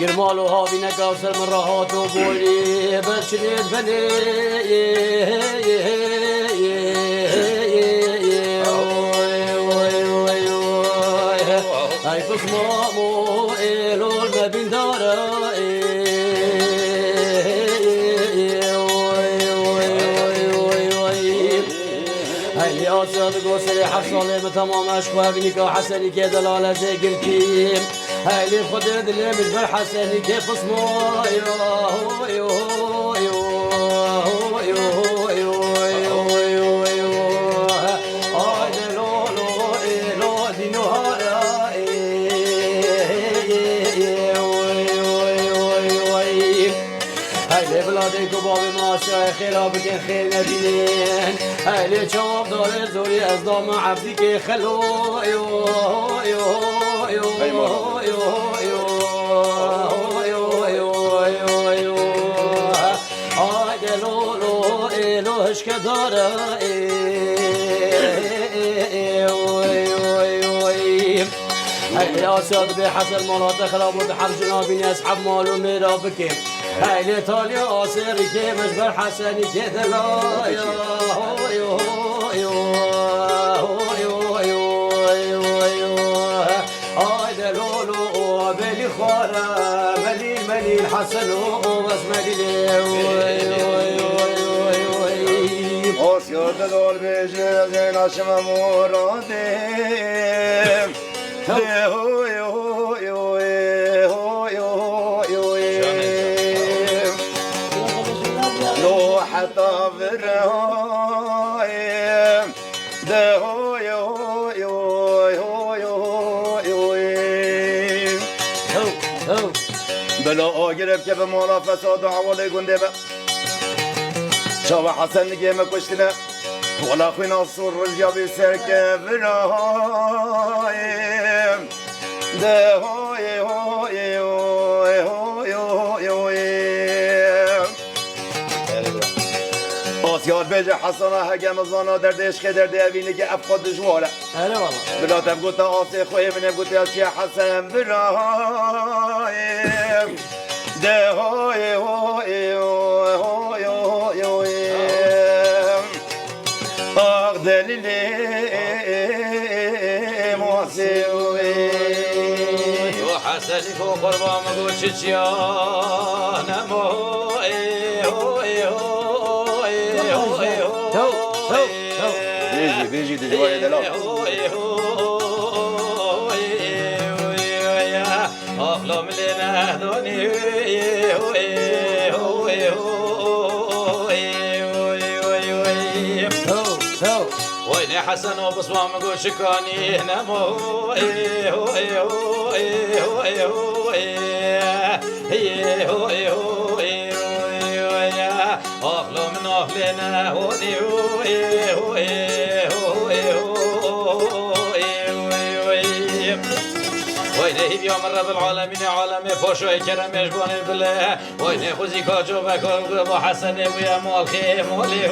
قرمالو ها بينا كوثر من راحات وبولي بشريت بني هاي قسمة مو إلو المبين دارا هاي اللي أصياد قوسري حفصالي تمام أشقوا بنيكا حسني كدلالة زي قلتيم هاي اللي خدد اللي مجبر حسني كيف اسمه بلادي كبابي ماشا خيرا بكن خير نبينين هاي اللي شوف دار زوري أصدام عبدك خلو هاش كدارا هاي أسياد بحسن مرات خراب وتحر جنابيني أصحاب مالو ميرا بكم هاي لإيطاليا أصيري كي مجبر حسني كي دلايا هاي دلولو بلي خورا مليل حسنو بس مليل أصياد دول بيجي زين عشم مرادم لو حتى برايم بلا آگرب که به مالا فساد و حواله گنده با شاو حسن نگه مکشتنه ولا خوی ناصر رجا بی سر که برایم آسیار بیجه حسانه هگم زانا درد عشق درد اوینه که افقاد دجواره هلا والله بلا تبگوتا آسی خوی منه بگوتی از که حسن برایم آق دلیلی موسیوی و حسنی کو قربان مگو چیانمو بیجی دجواری دلال أخلم لنا دوني وين حسن وبصوام قول شكاني نمو أخلم من أهلنا هوني وينه بيوم رب العالمين عالمي فوشوي كرم يجبوني بالله وينه خوزي كاجو بكر وحسن ويا مال خيم ولي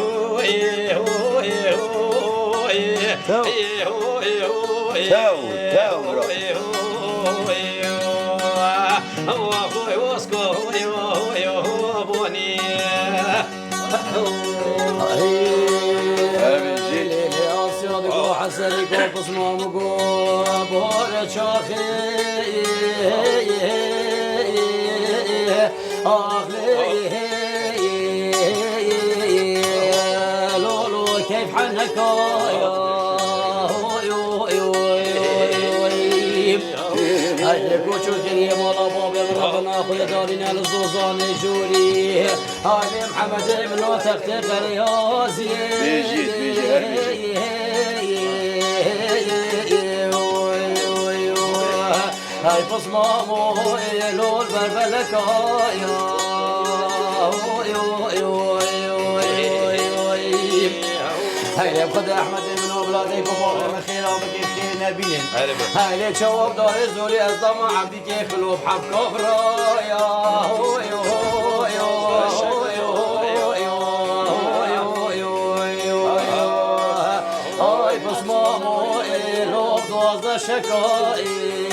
حسني كوب اسمه مقوب بورة شاخي لولو كيف حنك هاي كوشو جري مولا بابي ربنا خويا دارنا للزوزان جوري هاي محمد من لو تفتقر يا هاي بصمامو إلو البربلكا هاي بخد أحمد من أولادك وبابا خيرا بكي خير نبيين هاي ليك شواب دار الزوري أصدام عبدي كي خلوب حب كفرا باز شکایی